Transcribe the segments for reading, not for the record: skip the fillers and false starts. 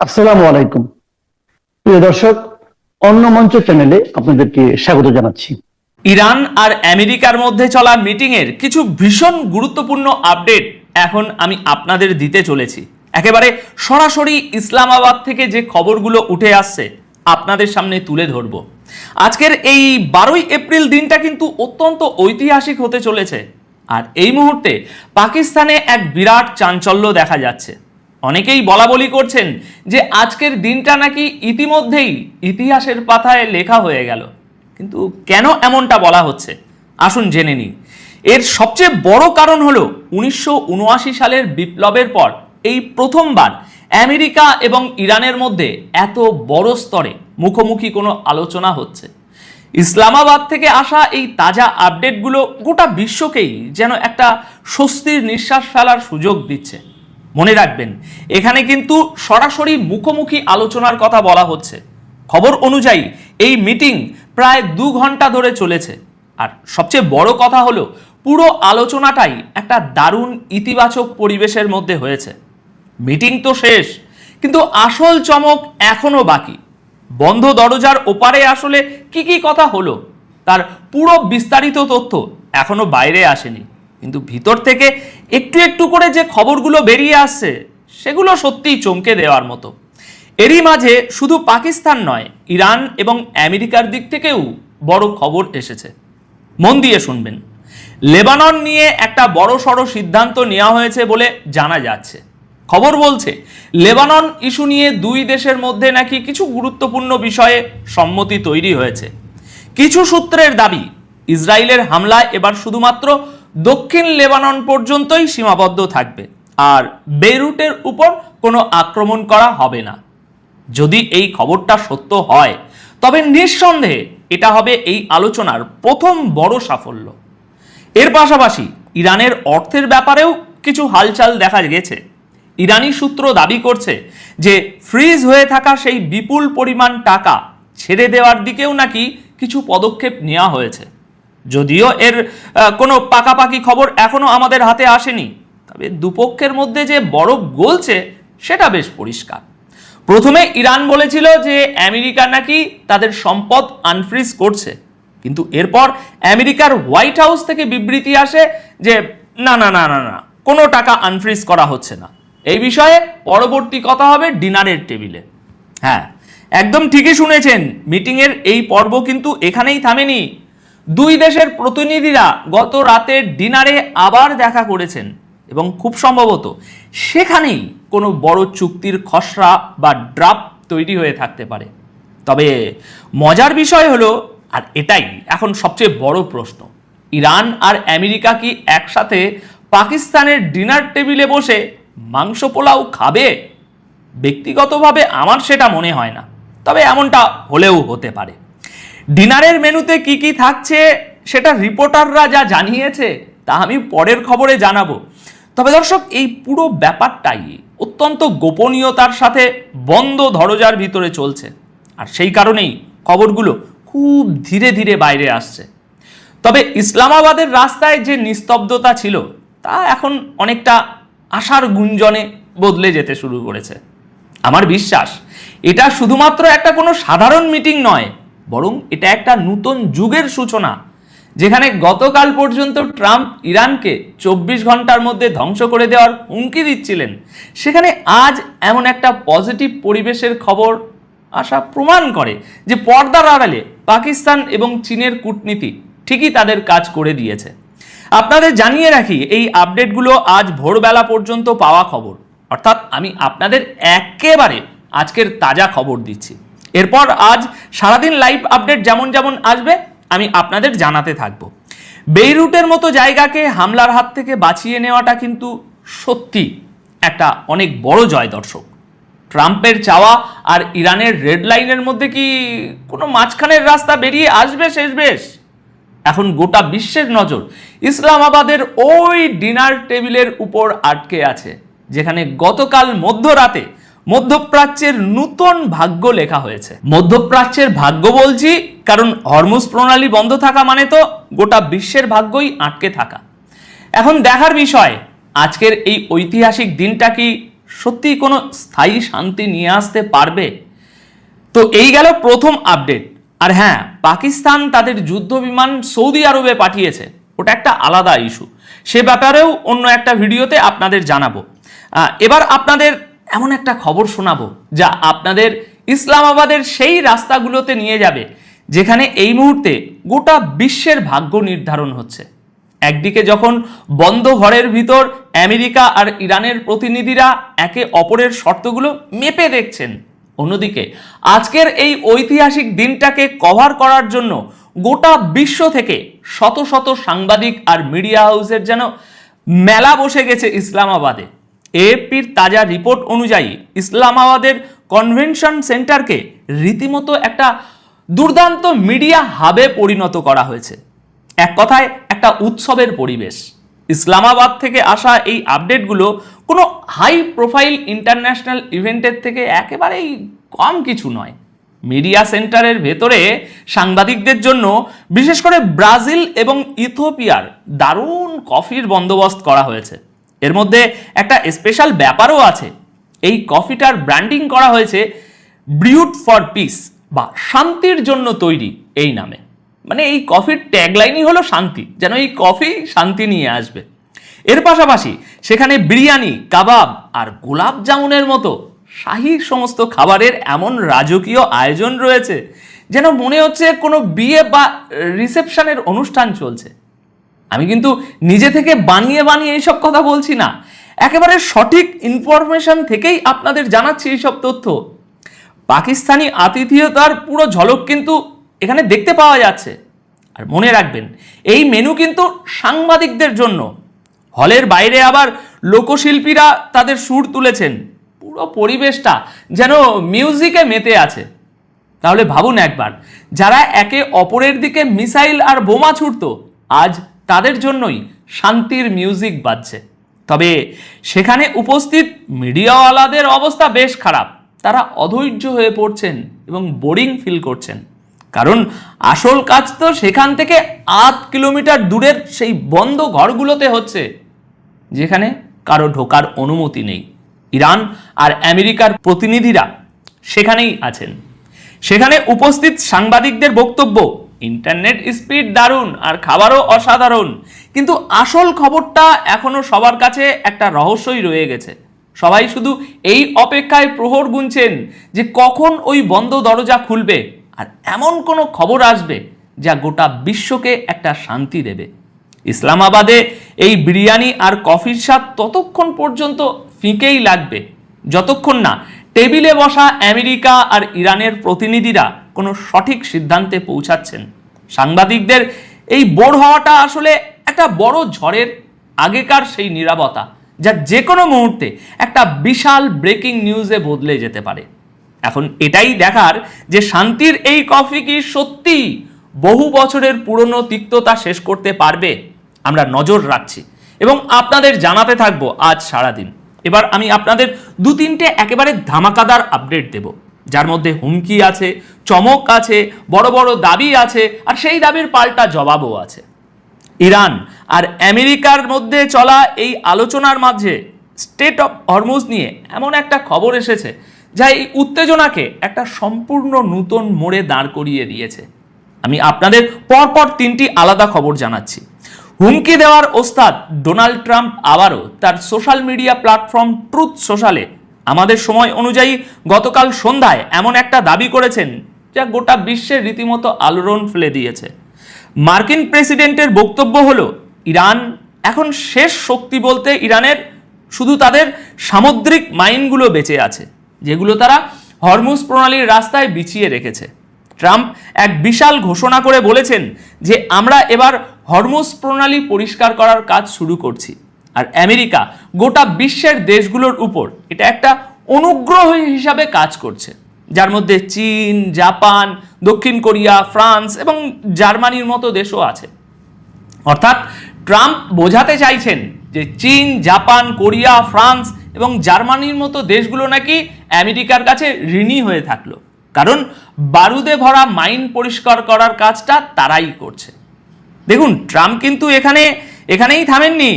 আসসালামু আলাইকুম প্রিয় দর্শক, অন্য মঞ্চ চ্যানেলে আপনাদেরকে স্বাগত জানাচ্ছি। ইরান আর আমেরিকার মধ্যে চলা মিটিংয়ের কিছু ভীষণ গুরুত্বপূর্ণ আপডেট এখন আমি আপনাদের দিতে চলেছি। একেবারে সরাসরি ইসলামাবাদ থেকে যে খবরগুলো উঠে আসছে আপনাদের সামনে তুলে ধরব। আজকের এই 12ই এপ্রিল দিনটা কিন্তু অত্যন্ত ঐতিহাসিক হতে চলেছে। আর এই মুহূর্তে পাকিস্তানে এক বিরাট চাঞ্চল্য দেখা যাচ্ছে। অনেকেই বলাবলি করছেন যে আজকের দিনটা নাকি ইতিমধ্যেই ইতিহাসের পাতায় লেখা হয়ে গেল। কিন্তু কেন এমনটা বলা হচ্ছে আসুন জেনে নিই। এর সবচেয়ে বড় কারণ হলো 1979 সালের বিপ্লবের পর এই প্রথমবার আমেরিকা এবং ইরানের মধ্যে এত বড় স্তরে মুখোমুখি কোনো আলোচনা হচ্ছে। ইসলামাবাদ থেকে আসা এই তাজা আপডেটগুলো গোটা বিশ্বকেই যেন একটা স্বস্তির নিঃশ্বাস ফেলার সুযোগ দিচ্ছে। মনে রাখবেন, এখানে কিন্তু সরাসরি মুখোমুখি আলোচনার কথা বলা হচ্ছে। খবর অনুযায়ী এই মিটিং প্রায় 2 ঘন্টা ধরে চলেছে। আর সবচেয়ে বড় কথা হলো পুরো আলোচনাটাই একটা দারুণ ইতিবাচক পরিবেশের মধ্যে হয়েছে। মিটিং তো শেষ, কিন্তু আসল চমক এখনো বাকি। বন্ধ দরজার ওপারে আসলে কি কি কথা হলো তার পুরো বিস্তারিত তথ্য এখনো বাইরে আসেনি, কিন্তু ভিতর থেকে একটু একটু করে যে খবরগুলো বেরিয়ে আসছে সেগুলো সত্যিই চমকে দেওয়ার মতো। এরই মাঝে শুধু পাকিস্তান নয়, ইরান এবং আমেরিকার দিক থেকেও বড় খবর এসেছে। মন দিয়ে শুনবেন। লেবানন নিয়ে একটা বড় সড়ো সিদ্ধান্ত নেওয়া হয়েছে বলে জানা যাচ্ছে। খবর বলছে লেবানন ইস্যু নিয়ে দুই দেশের মধ্যে নাকি কিছু গুরুত্বপূর্ণ বিষয়ে সম্মতি তৈরি হয়েছে। কিছু সূত্রের দাবি ইসরায়েলের হামলা এবার শুধুমাত্র দক্ষিণ লেবানন পর্যন্তই সীমাবদ্ধ থাকবে, আর বেইরুটের উপর কোনো আক্রমণ করা হবে না। যদি এই খবরটা সত্য হয় তবে নিঃসন্দেহে এটা হবে এই আলোচনার প্রথম বড় সাফল্য। এর পাশাপাশি ইরানের অর্থের ব্যাপারেও কিছু হালচাল দেখা গেছে। ইরানি সূত্র দাবি করছে যে ফ্রিজ হয়ে থাকা সেই বিপুল পরিমাণ টাকা ছেড়ে দেওয়ার দিকেও নাকি কিছু পদক্ষেপ নেওয়া হয়েছে। যদিও এর কোনো পাকাপাকি খবর এখনো আমাদের হাতে আসেনি, তবে দুপক্ষের মধ্যে যে বরফ গলছে সেটা বেশ পরিষ্কার। প্রথমে ইরান বলেছিল যে আমেরিকা নাকি তাদের সম্পদ আনফ্রিজ করছে, কিন্তু এরপর আমেরিকার হোয়াইট হাউস থেকে বিবৃতি আসে যে না না না না না, কোনো টাকা আনফ্রিজ করা হচ্ছে না। এই বিষয়ে পরবর্তী কথা হবে ডিনারের টেবিলে। হ্যাঁ, একদম ঠিকই শুনেছেন, মিটিংয়ের এই পর্ব কিন্তু এখানেই থামেনি। দুই দেশের প্রতিনিধিরা গত রাতের ডিনারে আবার দেখা করেছেন এবং খুব সম্ভবত সেখানেই কোনো বড় চুক্তির খসড়া বা ড্রাফট তৈরি হয়ে থাকতে পারে। তবে মজার বিষয় হলো, আর এটাই এখন সবচেয়ে বড় প্রশ্ন, ইরান আর আমেরিকা কি একসাথে পাকিস্তানের ডিনার টেবিলে বসে মাংস পোলাও খাবে? ব্যক্তিগতভাবে আমার সেটা মনে হয় না, তবে এমনটা হলেও হতে পারে। ডিনারের মেনুতে কি কি থাকছে সেটা রিপোর্টাররা যা জানিয়েছে তা আমি পরের খবরে জানাবো। তবে দর্শক, এই পুরো ব্যাপারটাই অত্যন্ত গোপনীয়তার সাথে বন্ধ দরজার ভিতরে চলছে, আর সেই কারণেই খবরগুলো খুব ধীরে ধীরে বাইরে আসছে। তবে ইসলামাবাদের রাস্তায় যে নিস্তব্ধতা ছিল তা এখন অনেকটা আশার গুঞ্জনে বদলে যেতে শুরু করেছে। আমার বিশ্বাস এটা শুধুমাত্র একটা কোনো সাধারণ মিটিং নয়, বরং এটা একটা নতুন যুগের সূচনা। যেখানে গতকাল পর্যন্ত ট্রাম্প ইরানকে 24 ঘন্টার মধ্যে ধ্বংস করে দেওয়ার হুমকি দিচ্ছিলেন, সেখানে আজ এমন একটা পজিটিভ পরিবেশের খবর আসা প্রমাণ করে যে পর্দার আড়ালে পাকিস্তান এবং চীনের কূটনীতি ঠিকই তাদের কাজ করে দিয়েছে। আপনাদের জানিয়ে রাখি, এই আপডেটগুলো আজ ভোরবেলা পর্যন্ত পাওয়া খবর, অর্থাৎ আমি আপনাদের একেবারে আজকের তাজা খবর দিচ্ছি। এরপর আজ সারাদিন লাইভ আপডেট যেমন যেমন আসবে আমি আপনাদের জানাতে থাকবো। বেইরুটের মতো জায়গাকে হামলার হাত থেকে বাঁচিয়ে নেওয়াটা কিন্তু সত্যি একটা অনেক বড় জয় দর্শক। ট্রাম্পের চাওয়া আর ইরানের রেড লাইনের মধ্যে কি কোনো মাঝখানের রাস্তা বেরিয়ে আসবে শেষবেশ? এখন গোটা বিশ্বের নজর ইসলামাবাদের ওই ডিনার টেবিলের উপর আটকে আছে, যেখানে গতকাল মধ্যরাতে মধ্যপ্রাচ্যের নতুন ভাগ্য লেখা হয়েছে। মধ্যপ্রাচ্যের ভাগ্য বলছি কারণ হরমুজ প্রণালী বন্ধ থাকা মানে তো গোটা বিশ্বের ভাগ্যই আটকে থাকা। এখন দেখার বিষয়, আজকের এই ঐতিহাসিক দিনটা কি সত্যি কোনো স্থায়ী শান্তি নিয়ে আসতে পারবে? তো এই গেল প্রথম আপডেট। আর হ্যাঁ, পাকিস্তান তাদের যুদ্ধ বিমান সৌদি আরবে পাঠিয়েছে, ওটা একটা আলাদা ইস্যু, সে ব্যাপারেও অন্য একটা ভিডিওতে আপনাদের জানাবো। এবার আপনাদের এমন একটা খবর শোনাবো যা আপনাদের ইসলামাবাদের সেই রাস্তাগুলোতে নিয়ে যাবে যেখানে এই মুহূর্তে গোটা বিশ্বের ভাগ্য নির্ধারণ হচ্ছে। একদিকে যখন বন্ধ ঘরের ভিতর আমেরিকা আর ইরানের প্রতিনিধিরা একে অপরের শর্তগুলো মেপে দেখছেন, অন্যদিকে আজকের এই ঐতিহাসিক দিনটাকে কভার করার জন্য গোটা বিশ্ব থেকে শত শত সাংবাদিক আর মিডিয়া হাউসের যেন মেলা বসে গেছে ইসলামাবাদে। এএফপির তাজা রিপোর্ট অনুযায়ী ইসলামাবাদের কনভেনশন সেন্টারকে রীতিমতো একটা দুর্দান্ত মিডিয়া হাবে পরিণত করা হয়েছে। এক কথায় একটা উৎসবের পরিবেশ। ইসলামাবাদ থেকে আসা এই আপডেটগুলো কোনো হাই প্রোফাইল ইন্টারন্যাশনাল ইভেন্টের থেকে একেবারেই কম কিছু নয়। মিডিয়া সেন্টারের ভেতরে সাংবাদিকদের জন্য বিশেষ করে ব্রাজিল এবং ইথিওপিয়ার দারুণ কফির বন্দোবস্ত করা হয়েছে। এর মধ্যে একটা স্পেশাল ব্যাপারও আছে, এই কফিটার ব্র্যান্ডিং করা হয়েছে ব্রিউড ফর পিস বা শান্তির জন্য তৈরি এই নামে। মানে এই কফির ট্যাগলাইনই হলো শান্তি, যেন এই কফি শান্তি নিয়ে আসবে। এর পাশাপাশি সেখানে বিরিয়ানি, কাবাব আর গোলাপ জামুনের মতো শাহী সমস্ত খাবারের এমন রাজকীয় আয়োজন রয়েছে যেন মনে হচ্ছে কোনো বিয়ে বা রিসেপশনের অনুষ্ঠান চলছে। আমি কিন্তু নিজে থেকে বানিয়ে বানিয়ে এইসব কথা বলছি না, একেবারে সঠিক ইনফরমেশন থেকেই আপনাদের জানাচ্ছি এইসব তথ্য। পাকিস্তানি আতিথেয়তার পুরো ঝলক কিন্তু এখানে দেখতে পাওয়া যাচ্ছে। আর মনে রাখবেন, এই মেনু কিন্তু সাংবাদিকদের জন্য। হলের বাইরে আবার লোকশিল্পীরা তাদের সুর তুলেছেন, পুরো পরিবেশটা যেন মিউজিকে মেতে আছে। তাহলে ভাবুন একবার, যারা একে অপরের দিকে মিসাইল আর বোমা ছুটতো, আজ তাদের জন্যই শান্তির মিউজিক বাজছে। তবে সেখানে উপস্থিত মিডিয়াওয়ালাদের অবস্থা বেশ খারাপ। তারা অধৈর্য হয়ে পড়ছেন এবং বোরিং ফিল করছেন, কারণ আসল কাজ তো সেখান থেকে ৮ কিলোমিটার দূরের সেই বন্ধ ঘরগুলোতে হচ্ছে, যেখানে কারো ঢোকার অনুমতি নেই। ইরান আর আমেরিকার প্রতিনিধিরা সেখানেই আছেন। সেখানে উপস্থিত সাংবাদিকদের বক্তব্য, ইন্টারনেট স্পিড দারুণ আর খাবারও অসাধারণ, কিন্তু আসল খবরটা এখনো সবার কাছে একটা রহস্যই রয়ে গেছে। সবাই শুধু এই অপেক্ষায় প্রহর গুনছেন যে কখন ওই বন্ধ দরজা খুলবে আর এমন কোনো খবর আসবে যা গোটা বিশ্বকে একটা শান্তি দেবে। ইসলামাবাদে এই বিরিয়ানি আর কফির স্বাদ ততক্ষণ পর্যন্ত ফিকেই লাগবে যতক্ষণ না টেবিলে বসা আমেরিকা আর ইরানের প্রতিনিধিরা কোনো সঠিক সিদ্ধান্তে পৌঁছাচ্ছেন। সাংবাদিকদের এই বোর হওয়াটা আসলে একটা বড় ঝড়ের আগেকার সেই নীরবতা, যা যে কোনো মুহূর্তে একটা বিশাল ব্রেকিং নিউজে বদলে যেতে পারে। এখন এটাই দেখার যে শান্তির এই কফি কি সত্যি বহু বছরের পুরনো তিক্ততা শেষ করতে পারবে। আমরা নজর রাখছি এবং আপনাদের জানাতে থাকবো আজ সারাদিন। এবার আমি আপনাদের 2-3টে একেবারে ধামাকাদার আপডেট দেব, যার মধ্যে হুমকি আছে, চমক আছে, বড় বড় দাবি আছে, আর সেই দাবির পাল্টা জবাবও আছে। ইরান আর আমেরিকার মধ্যে চলা এই আলোচনার মাঝে স্টেট অফ হরমুজ নিয়ে এমন একটা খবর এসেছে যা এই উত্তেজনাকে একটা সম্পূর্ণ নতুন মোড়ে দাঁড় করিয়ে দিয়েছে। আমি আপনাদের পরপর 3টি আলাদা খবর জানাচ্ছি। হুমকি দেওয়ার ওস্তাদ ডোনাল্ড ট্রাম্প আবারও তার সোশ্যাল মিডিয়া প্ল্যাটফর্ম ট্রুথ সোশ্যালে আমাদের সময় অনুযায়ী গতকাল সন্ধ্যায় এমন একটা দাবি করেছেন যা গোটা বিশ্বের রীতিমতো আলোড়ন ফেলে দিয়েছে। মার্কিন প্রেসিডেন্টের বক্তব্য হলো, ইরান এখন শেষ শক্তি বলতে ইরানের শুধু তাদের সামুদ্রিক মাইনগুলো বেঁচে আছে, যেগুলো তারা হরমুজ প্রণালীর রাস্তায় বিছিয়ে রেখেছে। ট্রাম্প এক বিশাল ঘোষণা করে বলেছেন যে আমরা এবার হরমুজ প্রণালী পরিষ্কার করার কাজ শুরু করছি। আর আমেরিকা গোটা বিশ্বের দেশগুলোর উপর এটা একটা অনুগ্রহ হিসাবে কাজ করছে, যার মধ্যে চীন, জাপান, দক্ষিণ কোরিয়া, ফ্রান্স এবং জার্মানির মতো দেশও আছে। অর্থাৎ ট্রাম্প বোঝাতে চাইছেন যে চীন, জাপান, কোরিয়া, ফ্রান্স এবং জার্মানির মতো দেশগুলো নাকি আমেরিকার কাছে ঋণী হয়ে থাকলো, কারণ বারুদে ভরা মাইন পরিষ্কার করার কাজটা তারাই করছে। দেখুন, ট্রাম্প কিন্তু এখানেই থামেননি।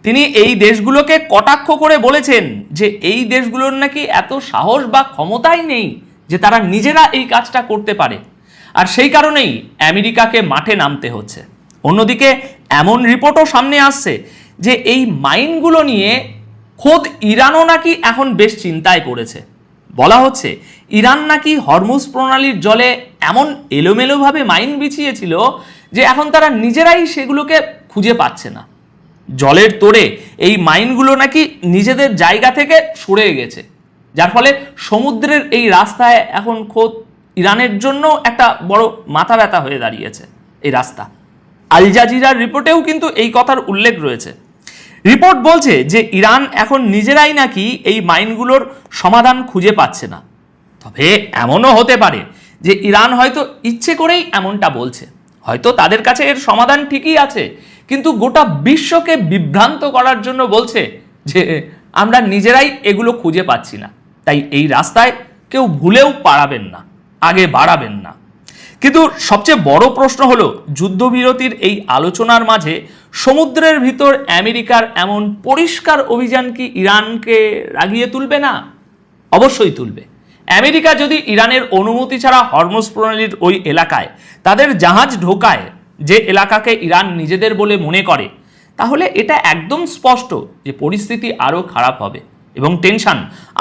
তিনি এই দেশগুলোকে কটাক্ষ করে বলেছেন যে এই দেশগুলোর নাকি এত সাহস বা ক্ষমতাই নেই যে তারা নিজেরা এই কাজটা করতে পারে, আর সেই কারণেই আমেরিকাকে মাঠে নামতে হচ্ছে। অন্যদিকে এমন রিপোর্টও সামনে আসছে যে এই মাইনগুলো নিয়ে খোদ ইরানও নাকি এখন বেশ চিন্তায় পড়েছে। বলা হচ্ছে ইরান নাকি হরমুজ প্রণালীর জলে এমন এলোমেলোভাবে মাইন বিছিয়েছিল যে এখন তারা নিজেরাই সেগুলোকে খুঁজে পাচ্ছে না। জলের তোড়ে এই মাইনগুলো নাকি নিজেদের জায়গা থেকে সরে গেছে, যার ফলে সমুদ্রের এই রাস্তায় এখন খোদ ইরানের জন্য একটা বড় মাথা ব্যথা হয়ে দাঁড়িয়েছে এই রাস্তা। আল জাজিরার রিপোর্টেও কিন্তু এই কথার উল্লেখ রয়েছে। রিপোর্ট বলছে যে ইরান এখন নিজেরাই নাকি এই মাইনগুলোর সমাধান খুঁজে পাচ্ছে না। তবে এমনও হতে পারে যে ইরান হয়তো ইচ্ছে করেই এমনটা বলছে, হয়তো তাদের কাছে এর সমাধান ঠিকই আছে, কিন্তু গোটা বিশ্বকে বিভ্রান্ত করার জন্য বলছে যে আমরা নিজেরাই এগুলো খুঁজে পাচ্ছি না, তাই এই রাস্তায় কেউ ভুলেও পারাবেন না, আগে বাড়াবেন না। কিন্তু সবচেয়ে বড় প্রশ্ন হলো, যুদ্ধবিরতির এই আলোচনার মাঝে সমুদ্রের ভিতর আমেরিকার এমন পরিষ্কার অভিযান কি ইরানকে রাগিয়ে তুলবে না? অবশ্যই তুলবে। আমেরিকা যদি ইরানের অনুমতি ছাড়া হরমুজ প্রণালীর ওই এলাকায় তাদের জাহাজ ঢোকায়, যে এলাকাকে ইরান নিজেদের বলে মনে করে, তাহলে এটা একদম স্পষ্ট যে পরিস্থিতি আরও খারাপ হবে এবং টেনশন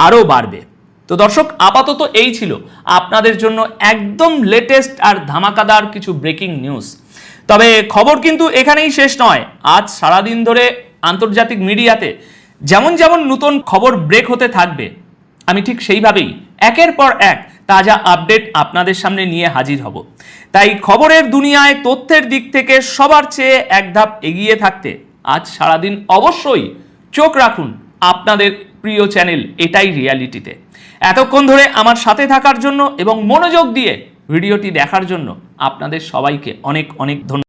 আরও বাড়বে। তো দর্শক, আপাতত এই ছিল আপনাদের জন্য একদম লেটেস্ট আর ধামাকাদার কিছু ব্রেকিং নিউজ। তবে খবর কিন্তু এখানেই শেষ নয়। আজ সারাদিন ধরে আন্তর্জাতিক মিডিয়াতে যেমন যেমন নতুন খবর ব্রেক হতে থাকবে, আমি ঠিক সেইভাবেই একের পর এক তাজা আপডেট আপনাদের সামনে নিয়ে হাজির হব। তাই খবরের দুনিয়ায় তথ্যের দিক থেকে সবার চেয়ে এক ধাপ এগিয়ে থাকতে আজ সারাদিন অবশ্যই চোখ রাখুন আপনাদের প্রিয় চ্যানেল এটাই রিয়ালিটিতে। এতক্ষণ ধরে আমার সাথে থাকার জন্য এবং মনোযোগ দিয়ে ভিডিওটি দেখার জন্য আপনাদের সবাইকে অনেক অনেক ধন্যবাদ।